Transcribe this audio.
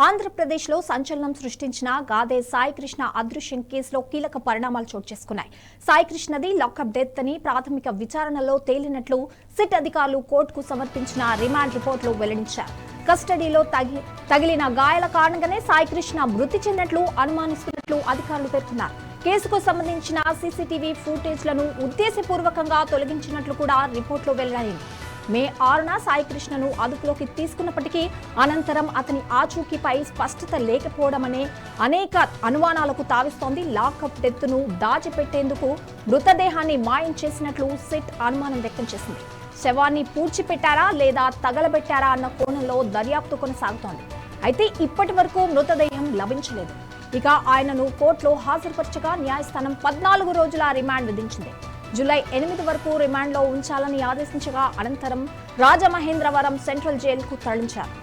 ఆంధ్రప్రదేశ్లో సంచలనం సృష్టించిన గాదే సాయికృష్ణ అదృశ్యం కేసులో కీలక పరిణామాలు చోటు చేసుకున్నాయి. సాయికృష్ణది లాకప్ డెత్ అని ప్రాథమిక విచారణలో తేలినట్లు సిట్ అధికారులు కోర్టుకు సమర్పించిన రిమాండ్ రిపోర్టులో వెల్లడించారు. కస్టడీలో తగిలిన గాయాల కారణంగానే సాయికృష్ణ మృతి చెందినట్లు అనుమానిస్తున్నట్లు అధికారులు పేర్కొన్నారు. కేసుకు సంబంధించిన సీసీటీవీ ఫుటేజ్లను ఉద్దేశపూర్వకంగా తొలగించినట్లు కూడా రిపోర్టులో వెల్లడైంది. మే 6న సాయికృష్ణను అదుపులోకి తీసుకున్నప్పటికీ అనంతరం అతని ఆచూకీపై స్పష్టత లేకపోవడమనే అనేక అనుమానాలకు తావిస్తోంది. లాకప్ డెత్ను దాచిపెట్టేందుకు మృతదేహాన్ని మాయం చేసినట్లు సిట్ అనుమానం వ్యక్తం చేసింది. శవాన్ని పూడ్చిపెట్టారా లేదా తగలబెట్టారా అన్న కోణంలో దర్యాప్తు కొనసాగుతోంది. అయితే ఇప్పటి వరకు మృతదేహం లభించలేదు. ఇక ఆయనను కోర్టులో హాజరుపరచగా న్యాయస్థానం 14 రోజుల రిమాండ్ విధించింది. జూలై 8 వరకు రిమాండ్లో ఉంచాలని ఆదేశించగా అనంతరం రాజమహేంద్రవరం సెంట్రల్ జైలుకు తరలించారు.